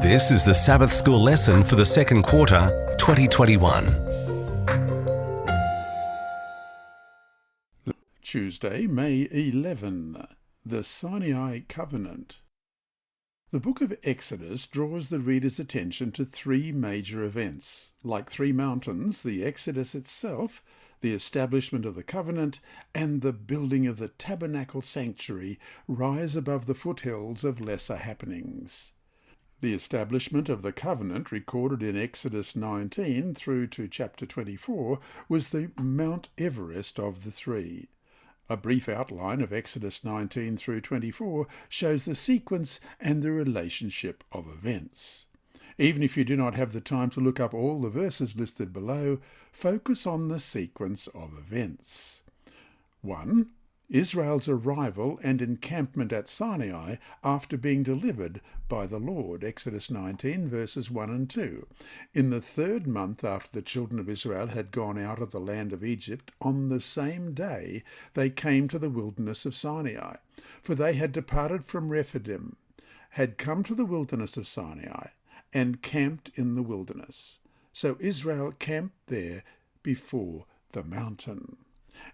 This is the Sabbath School lesson for the second quarter, 2021. Tuesday, May 11. The Sinai Covenant. The book of Exodus draws the reader's attention to three major events. Like three mountains, the Exodus itself, the establishment of the covenant, and the building of the tabernacle sanctuary rise above the foothills of lesser happenings. The establishment of the covenant, recorded in Exodus 19 through to chapter 24, was the Mount Everest of the three. A brief outline of Exodus 19 through 24 shows the sequence and the relationship of events. Even if you do not have the time to look up all the verses listed below, focus on the sequence of events. 1. Israel's arrival and encampment at Sinai after being delivered by the Lord, Exodus 19 verses 1 and 2. In the third month after the children of Israel had gone out of the land of Egypt, on the same day they came to the wilderness of Sinai, for they had departed from Rephidim, had come to the wilderness of Sinai, and camped in the wilderness. So Israel camped there before the mountain.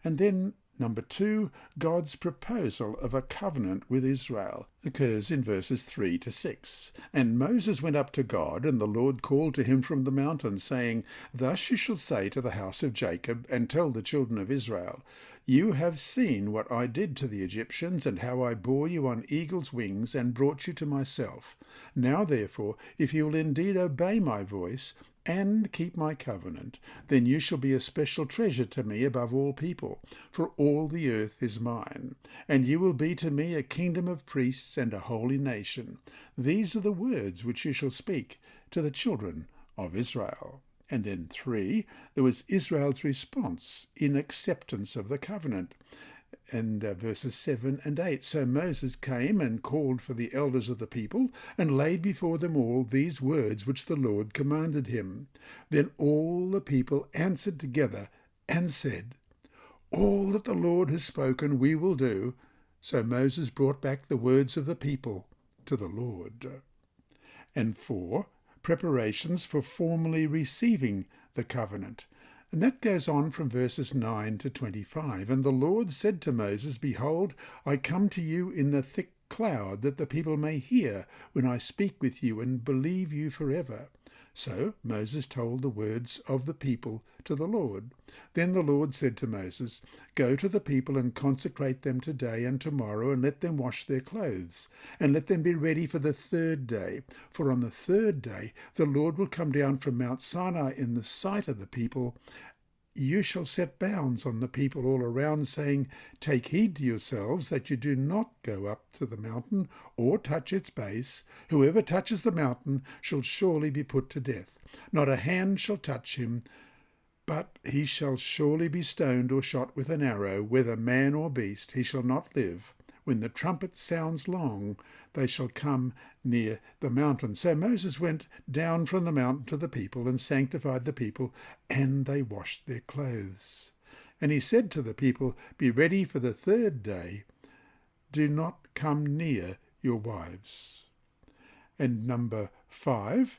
And then Number 2, God's proposal of a covenant with Israel occurs in verses 3 to 6. And Moses went up to God, and the Lord called to him from the mountain, saying, Thus you shall say to the house of Jacob, and tell the children of Israel, You have seen what I did to the Egyptians, and how I bore you on eagle's wings, and brought you to myself. Now therefore, if you will indeed obey my voice, and keep my covenant, then you shall be a special treasure to me above all people, for all the earth is mine. And you will be to me a kingdom of priests and a holy nation. These are the words which you shall speak to the children of Israel. And then 3, there was Israel's response in acceptance of the covenant. And verses 7 and 8. So Moses came and called for the elders of the people, and laid before them all these words which the Lord commanded him. Then all the people answered together and said, All that the Lord has spoken we will do. So Moses brought back the words of the people to the Lord. And 4, preparations for formally receiving the covenant. And that goes on from verses 9 to 25. And the Lord said to Moses, Behold, I come to you in the thick cloud, that the people may hear when I speak with you, and believe you forever. So Moses told the words of the people to the Lord. Then the Lord said to Moses, Go to the people and consecrate them today and tomorrow, and let them wash their clothes, and let them be ready for the third day. For on the third day the Lord will come down from Mount Sinai in the sight of the people. You shall set bounds on the people all around, saying, Take heed to yourselves that you do not go up to the mountain or touch its base. Whoever touches the mountain shall surely be put to death. Not a hand shall touch him, but he shall surely be stoned or shot with an arrow, whether man or beast, he shall not live. When the trumpet sounds long, they shall come near the mountain. So Moses went down from the mountain to the people, and sanctified the people, and they washed their clothes. And he said to the people, Be ready for the third day. Do not come near your wives. And number 5,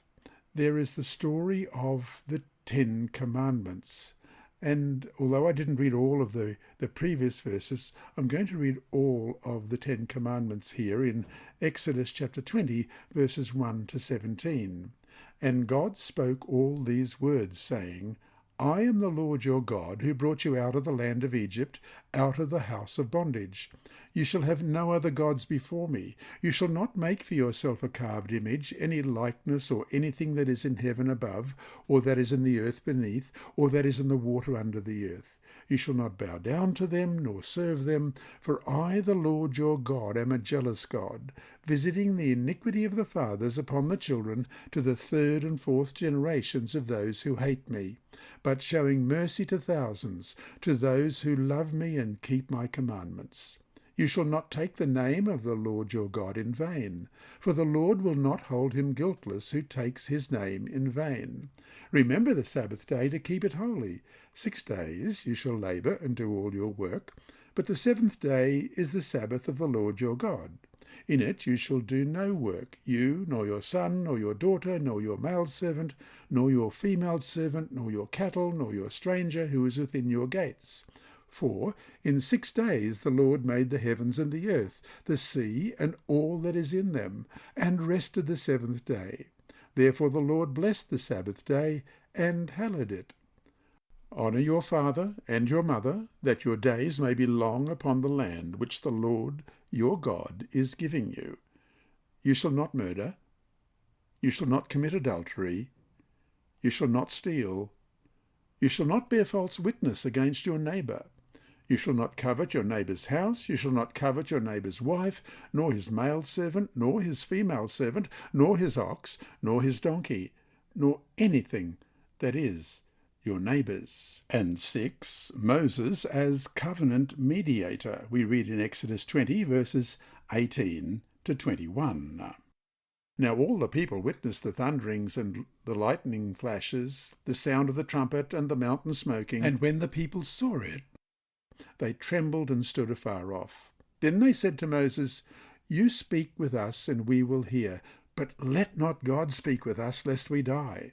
there is the story of the 10 Commandments. And although I didn't read all of the previous verses, I'm going to read all of the 10 Commandments here in Exodus chapter 20, verses 1 to 17. And God spoke all these words, saying, I am the Lord your God, who brought you out of the land of Egypt, out of the house of bondage. You shall have no other gods before me. You shall not make for yourself a carved image, any likeness or anything that is in heaven above, or that is in the earth beneath, or that is in the water under the earth. You shall not bow down to them, nor serve them, for I, the Lord your God, am a jealous God, visiting the iniquity of the fathers upon the children to the 3rd and 4th generations of those who hate me, but showing mercy to thousands, to those who love me and keep my commandments. You shall not take the name of the Lord your God in vain, for the Lord will not hold him guiltless who takes his name in vain. Remember the Sabbath day to keep it holy. 6 days you shall labour and do all your work, but the 7th day is the Sabbath of the Lord your God. In it you shall do no work, you, nor your son, nor your daughter, nor your male servant, nor your female servant, nor your cattle, nor your stranger who is within your gates. For in 6 days the Lord made the heavens and the earth, the sea, and all that is in them, and rested the 7th day. Therefore the Lord blessed the Sabbath day, and hallowed it. Honour your father and your mother, that your days may be long upon the land which the Lord your God is giving you. You shall not murder. You shall not commit adultery. You shall not steal. You shall not bear false witness against your neighbour. You shall not covet your neighbour's house. You shall not covet your neighbour's wife, nor his male servant, nor his female servant, nor his ox, nor his donkey, nor anything that is your neighbour's. And 6, Moses as covenant mediator. We read in Exodus 20, verses 18 to 21. Now all the people witnessed the thunderings and the lightning flashes, the sound of the trumpet and the mountain smoking. And when the people saw it, they trembled and stood afar off. Then they said to Moses, You speak with us, and we will hear, but let not God speak with us, lest we die.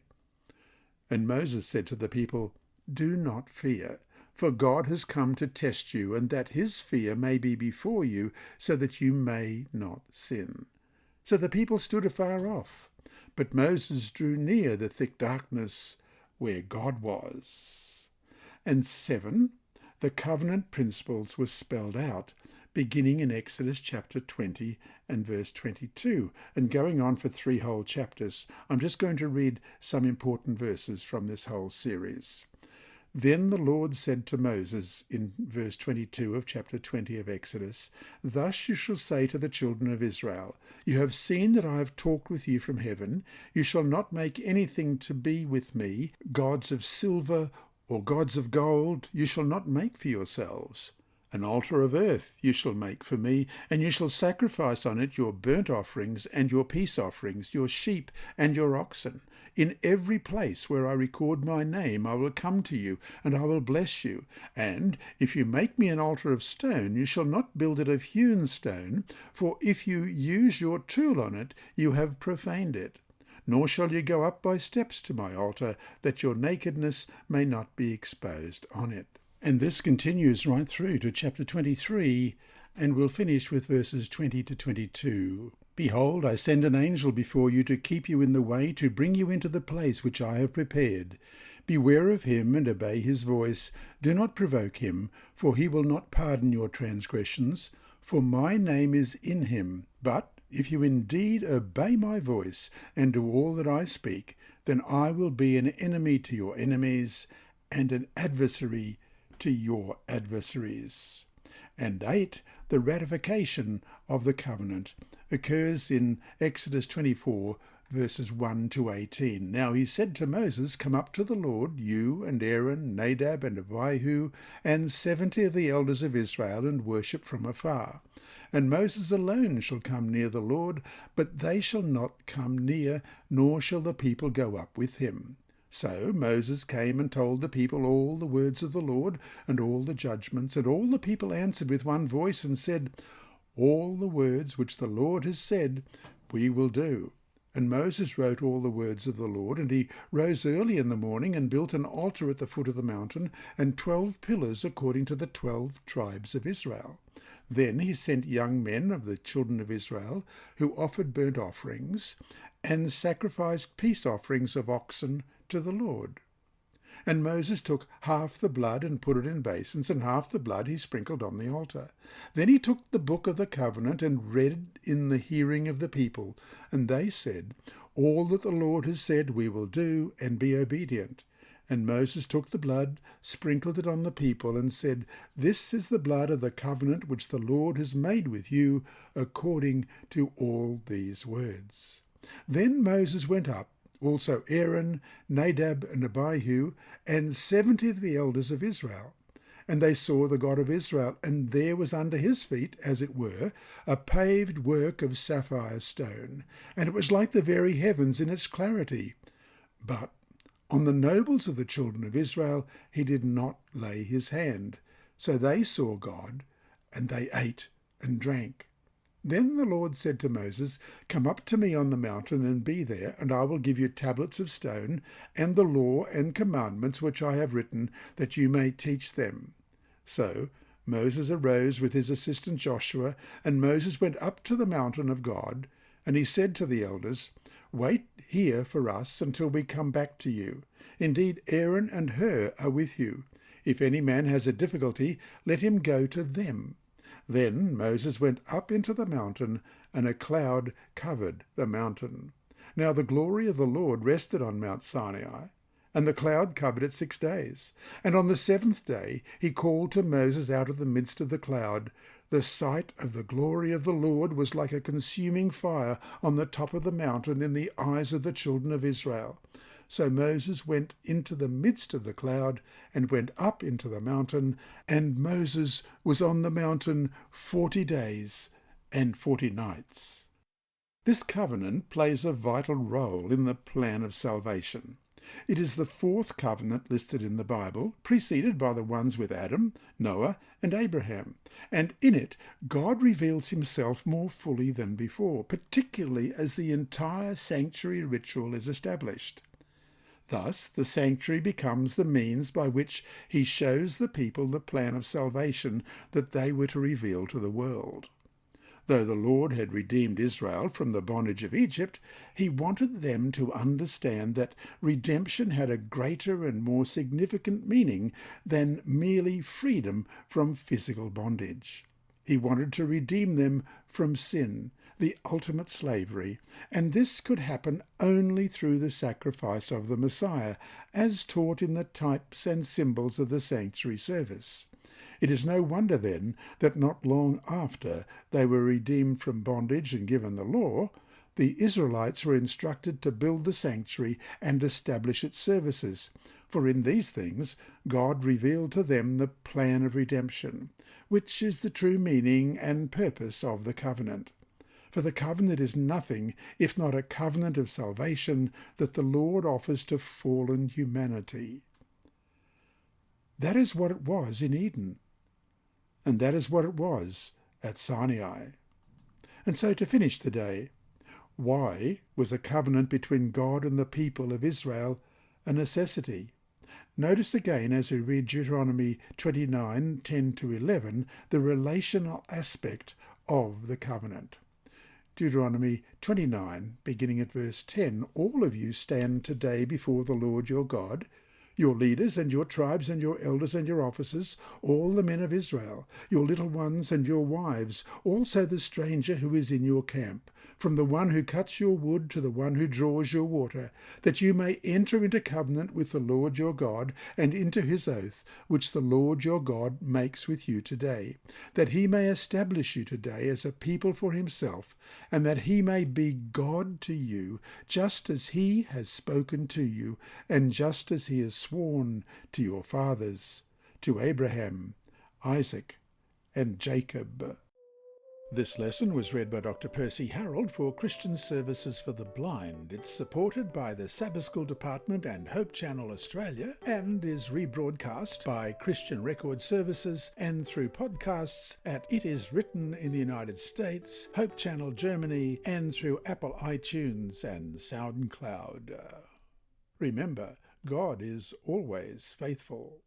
And Moses said to the people, Do not fear, for God has come to test you, and that his fear may be before you, so that you may not sin. So the people stood afar off, but Moses drew near the thick darkness where God was. And 7, the covenant principles were spelled out, beginning in Exodus chapter 20 and verse 22, and going on for 3 whole chapters. I'm just going to read some important verses from this whole series. Then the Lord said to Moses, in verse 22 of chapter 20 of Exodus, Thus you shall say to the children of Israel, You have seen that I have talked with you from heaven. You shall not make anything to be with me, gods of silver or gods of gold you shall not make for yourselves. An altar of earth you shall make for me, and you shall sacrifice on it your burnt offerings and your peace offerings, your sheep and your oxen. In every place where I record my name I will come to you, and I will bless you. And if you make me an altar of stone, you shall not build it of hewn stone, for if you use your tool on it, you have profaned it. Nor shall you go up by steps to my altar, that your nakedness may not be exposed on it. And this continues right through to chapter 23, and we'll finish with verses 20 to 22. Behold, I send an angel before you to keep you in the way, to bring you into the place which I have prepared. Beware of him and obey his voice. Do not provoke him, for he will not pardon your transgressions, for my name is in him. But if you indeed obey my voice and do all that I speak, then I will be an enemy to your enemies and an adversary to your adversaries. And 8, the ratification of the covenant occurs in Exodus 24, verses 1 to 18. Now he said to Moses, Come up to the Lord, you and Aaron, Nadab and Abihu, and 70 of the elders of Israel, and worship from afar. And Moses alone shall come near the Lord, but they shall not come near, nor shall the people go up with him. So Moses came and told the people all the words of the Lord, and all the judgments, and all the people answered with one voice, and said, All the words which the Lord has said, we will do. And Moses wrote all the words of the Lord, and he rose early in the morning, and built an altar at the foot of the mountain, and 12 pillars according to the 12 tribes of Israel. Then he sent young men of the children of Israel, who offered burnt offerings, and sacrificed peace offerings of oxen to the Lord. And Moses took half the blood and put it in basins, and half the blood he sprinkled on the altar. Then he took the book of the covenant and read in the hearing of the people. And they said, All that the Lord has said we will do, and be obedient. And Moses took the blood, sprinkled it on the people, and said, This is the blood of the covenant which the Lord has made with you, according to all these words. Then Moses went up, also Aaron, Nadab, and Abihu, and 70 of the elders of Israel. And they saw the God of Israel, and there was under his feet, as it were, a paved work of sapphire stone, and it was like the very heavens in its clarity. But on the nobles of the children of Israel he did not lay his hand. So they saw God, and they ate and drank. Then the Lord said to Moses, "Come up to me on the mountain and be there, and I will give you tablets of stone, and the law and commandments which I have written, that you may teach them." So Moses arose with his assistant Joshua, and Moses went up to the mountain of God, and he said to the elders, "Wait here for us until we come back to you. Indeed, Aaron and Hur are with you. If any man has a difficulty, let him go to them." Then Moses went up into the mountain, and a cloud covered the mountain. Now the glory of the Lord rested on Mount Sinai, and the cloud covered it 6 days. And on the 7th day he called to Moses out of the midst of the cloud. The sight of the glory of the Lord was like a consuming fire on the top of the mountain in the eyes of the children of Israel. So Moses went into the midst of the cloud and went up into the mountain, and Moses was on the mountain 40 days and 40 nights. This covenant plays a vital role in the plan of salvation. It is the 4th covenant listed in the Bible, preceded by the ones with Adam, Noah, and Abraham. And in it, God reveals himself more fully than before, particularly as the entire sanctuary ritual is established. Thus, the sanctuary becomes the means by which he shows the people the plan of salvation that they were to reveal to the world. Though the Lord had redeemed Israel from the bondage of Egypt, he wanted them to understand that redemption had a greater and more significant meaning than merely freedom from physical bondage. He wanted to redeem them from sin, the ultimate slavery, and this could happen only through the sacrifice of the Messiah, as taught in the types and symbols of the sanctuary service. It is no wonder, then, that not long after they were redeemed from bondage and given the law, the Israelites were instructed to build the sanctuary and establish its services, for in these things God revealed to them the plan of redemption, which is the true meaning and purpose of the covenant. For the covenant is nothing if not a covenant of salvation that the Lord offers to fallen humanity. That is what it was in Eden, and that is what it was at Sinai. And so to finish the day, why was a covenant between God and the people of Israel a necessity? Notice again, as we read Deuteronomy 29:10-11, the relational aspect of the covenant. Deuteronomy 29, beginning at verse 10, "All of you stand today before the Lord your God, your leaders and your tribes and your elders and your officers, all the men of Israel, your little ones and your wives, also the stranger who is in your camp, from the one who cuts your wood to the one who draws your water, that you may enter into covenant with the Lord your God and into his oath, which the Lord your God makes with you today, that he may establish you today as a people for himself, and that he may be God to you, just as he has spoken to you, and just as he has sworn to your fathers, to Abraham, Isaac, and Jacob." This lesson was read by Dr. Percy Harrold for Christian Services for the Blind. It's supported by the Sabbath School Department and Hope Channel Australia, and is rebroadcast by Christian Record Services and through podcasts at It Is Written in the United States, Hope Channel Germany, and through Apple iTunes and SoundCloud. Remember, God is always faithful.